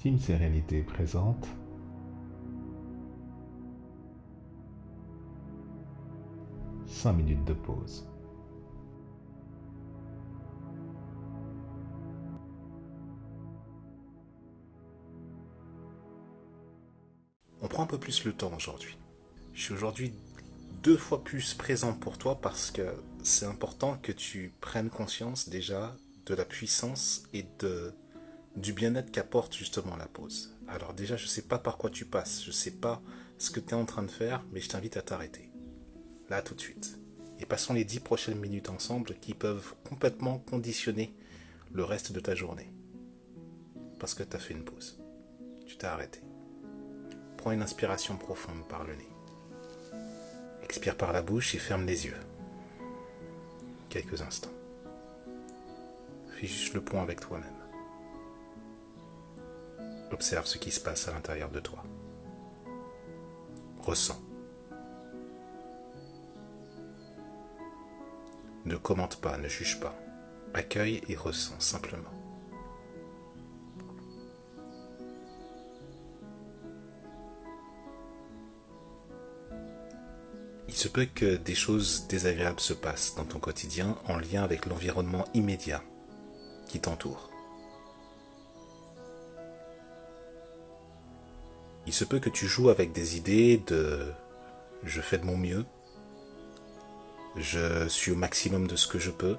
Team Sérénité présente 5 minutes de pause. On prend un peu plus le temps aujourd'hui. Je suis aujourd'hui 2 fois plus présent pour toi parce que c'est important que tu prennes conscience déjà de la puissance et du bien-être qu'apporte justement la pause. Alors déjà, je ne sais pas par quoi tu passes, je ne sais pas ce que tu es en train de faire, mais je t'invite à t'arrêter. Là, tout de suite. Et passons les 10 prochaines minutes ensemble qui peuvent complètement conditionner le reste de ta journée. Parce que tu as fait une pause. Tu t'es arrêté. Prends une inspiration profonde par le nez. Expire par la bouche et ferme les yeux. Quelques instants. Fais juste le point avec toi-même. Observe ce qui se passe à l'intérieur de toi. Ressens. Ne commente pas, ne juge pas. Accueille et ressens simplement. Il se peut que des choses désagréables se passent dans ton quotidien en lien avec l'environnement immédiat qui t'entoure. Il se peut que tu joues avec des idées de je fais de mon mieux, je suis au maximum de ce que je peux,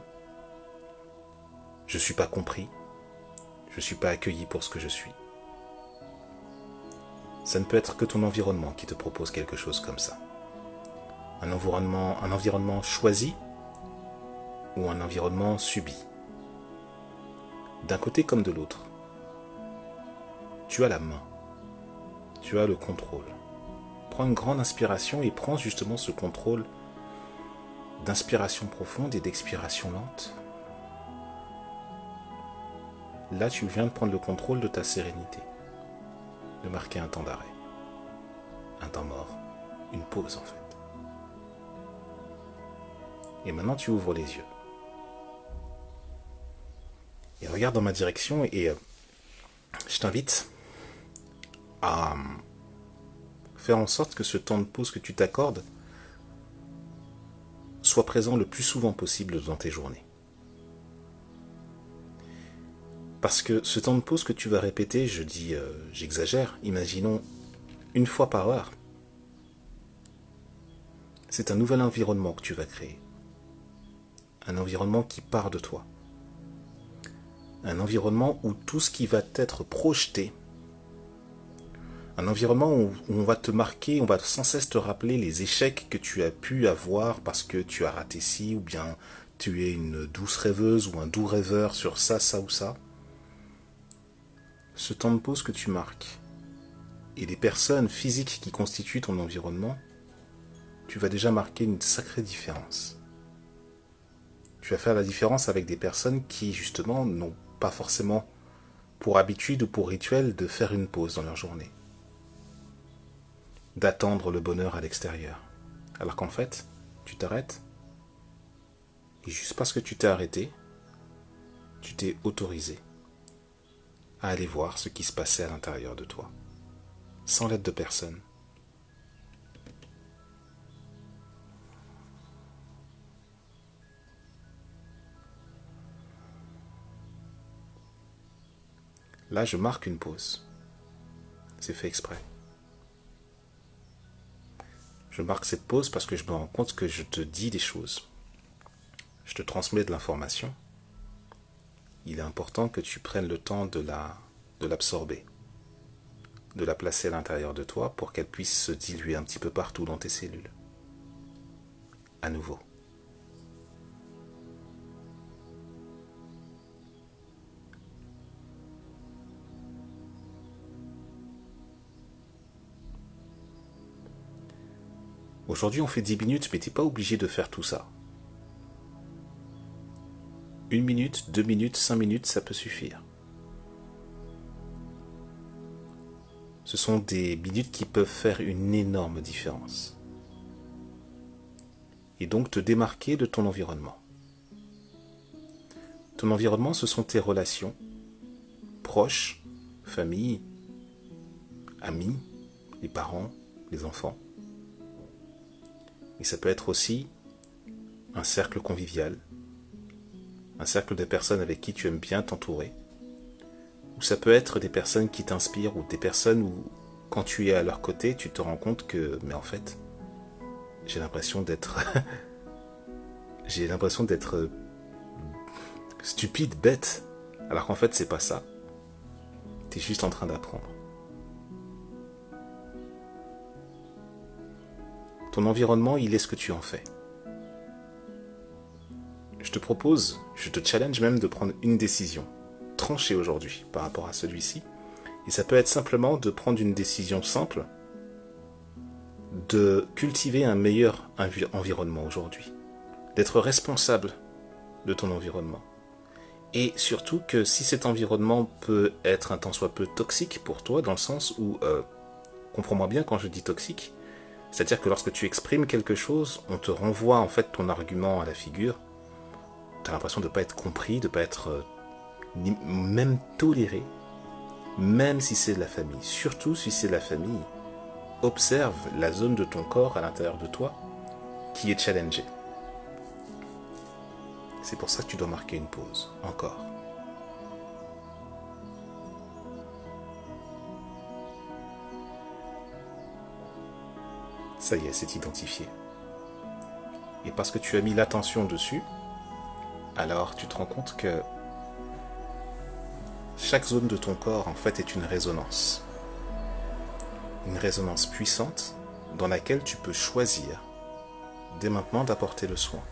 je ne suis pas compris, je ne suis pas accueilli pour ce que je suis. Ça ne peut être que ton environnement qui te propose quelque chose comme ça. Un environnement choisi ou un environnement subi. D'un côté comme de l'autre. Tu as la main. Tu as le contrôle. Prends une grande inspiration et prends justement ce contrôle d'inspiration profonde et d'expiration lente. Là, tu viens de prendre le contrôle de ta sérénité, de marquer un temps d'arrêt, un temps mort, une pause en fait. Et maintenant, tu ouvres les yeux. Et regarde dans ma direction et je t'invite à faire en sorte que ce temps de pause que tu t'accordes soit présent le plus souvent possible dans tes journées. Parce que ce temps de pause que tu vas répéter, j'exagère, imaginons 1 fois par heure, c'est un nouvel environnement que tu vas créer. Un environnement qui part de toi. Un environnement où tout ce qui va être projeté, un environnement où on va te marquer, on va sans cesse te rappeler les échecs que tu as pu avoir parce que tu as raté ci, ou bien tu es une douce rêveuse ou un doux rêveur sur ça, ça ou ça. Ce temps de pause que tu marques et les personnes physiques qui constituent ton environnement, tu vas déjà marquer une sacrée différence. Tu vas faire la différence avec des personnes qui, justement, n'ont pas forcément pour habitude ou pour rituel de faire une pause dans leur journée. D'attendre le bonheur à l'extérieur. Alors qu'en fait, tu t'arrêtes et juste parce que tu t'es arrêté, tu t'es autorisé à aller voir ce qui se passait à l'intérieur de toi, sans l'aide de personne. Là, je marque une pause. C'est fait exprès. Je marque cette pause parce que je me rends compte que je te dis des choses. Je te transmets de l'information. Il est important que tu prennes le temps de l'absorber, de la placer à l'intérieur de toi pour qu'elle puisse se diluer un petit peu partout dans tes cellules. À nouveau. Aujourd'hui, on fait 10 minutes, mais tu n'es pas obligé de faire tout ça. 1 minute, 2 minutes, 5 minutes, ça peut suffire. Ce sont des minutes qui peuvent faire une énorme différence. Et donc te démarquer de ton environnement. Ton environnement, ce sont tes relations, proches, famille, amis, les parents, les enfants. Et ça peut être aussi un cercle convivial, un cercle de personnes avec qui tu aimes bien t'entourer. Ou ça peut être des personnes qui t'inspirent ou des personnes où, quand tu es à leur côté, tu te rends compte que, mais en fait, j'ai l'impression d'être stupide, bête, alors qu'en fait c'est pas ça. T'es juste en train d'apprendre. Ton environnement, il est ce que tu en fais. Je te propose, je te challenge même de prendre une décision tranchée aujourd'hui par rapport à celui-ci. Et ça peut être simplement de prendre une décision simple, de cultiver un meilleur environnement aujourd'hui, d'être responsable de ton environnement. Et surtout que si cet environnement peut être un tant soit peu toxique pour toi, dans le sens où, comprends-moi bien quand je dis toxique, c'est-à-dire que lorsque tu exprimes quelque chose, on te renvoie en fait ton argument à la figure, tu as l'impression de ne pas être compris, de ne pas être même toléré, même si c'est de la famille. Surtout si c'est de la famille, observe la zone de ton corps à l'intérieur de toi qui est challengée. C'est pour ça que tu dois marquer une pause, encore. Ça y est, c'est identifié. Et parce que tu as mis l'attention dessus, alors tu te rends compte que chaque zone de ton corps, en fait, est une résonance. Une résonance puissante dans laquelle tu peux choisir, dès maintenant, d'apporter le soin.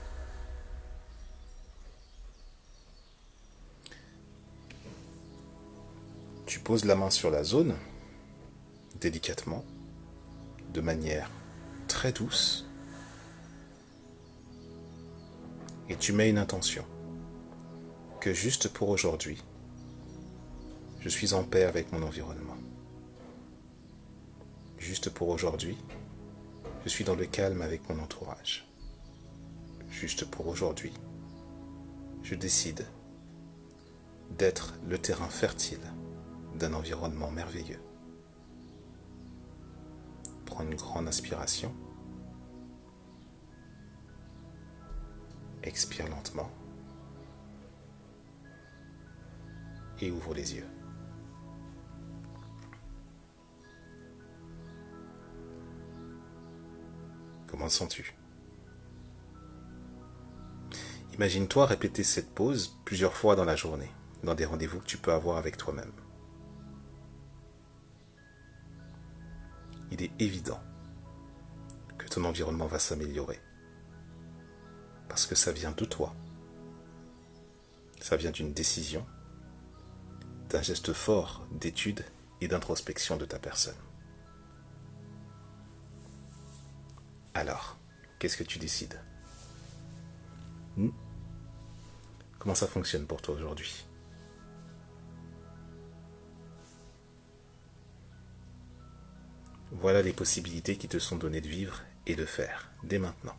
Tu poses la main sur la zone, délicatement, de manière très douce, et tu mets une intention, que juste pour aujourd'hui, je suis en paix avec mon environnement. Juste pour aujourd'hui, je suis dans le calme avec mon entourage. Juste pour aujourd'hui, je décide d'être le terrain fertile d'un environnement merveilleux. Prends une grande inspiration. Expire lentement. Et ouvre les yeux. Comment te sens-tu ? Imagine-toi répéter cette pause plusieurs fois dans la journée, dans des rendez-vous que tu peux avoir avec toi-même. Il est évident que ton environnement va s'améliorer. Parce que ça vient de toi. Ça vient d'une décision, d'un geste fort d'étude et d'introspection de ta personne. Alors, qu'est-ce que tu décides ? Comment ça fonctionne pour toi aujourd'hui ? Voilà les possibilités qui te sont données de vivre et de faire, dès maintenant.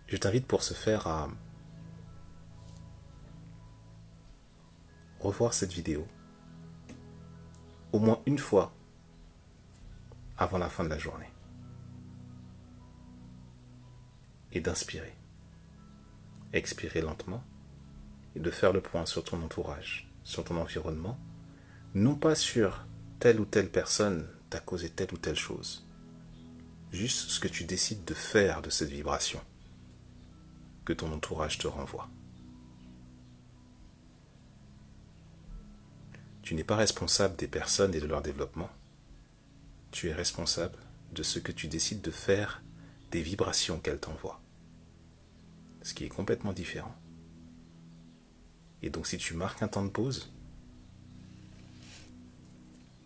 Je t'invite pour ce faire à revoir cette vidéo au moins une fois avant la fin de la journée. Et d'inspirer, expirer lentement et de faire le point sur ton entourage, sur ton environnement, non pas sur telle ou telle personne t'a causé telle ou telle chose, juste ce que tu décides de faire de cette vibration que ton entourage te renvoie. Tu n'es pas responsable des personnes et de leur développement. Tu es responsable de ce que tu décides de faire des vibrations qu'elles t'envoient. Ce qui est complètement différent. Et donc si tu marques un temps de pause,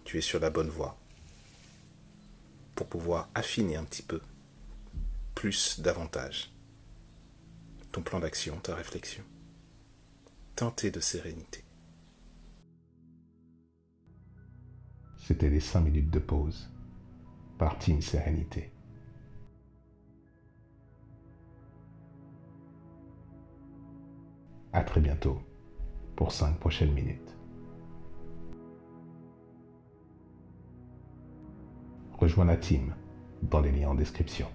tu es sur la bonne voie pour pouvoir affiner un petit peu, plus, davantage, ton plan d'action, ta réflexion, teinté de sérénité. C'était les 5 minutes de pause, par Team Sérénité. À très bientôt pour 5 prochaines minutes. rejoins la team dans les liens en description.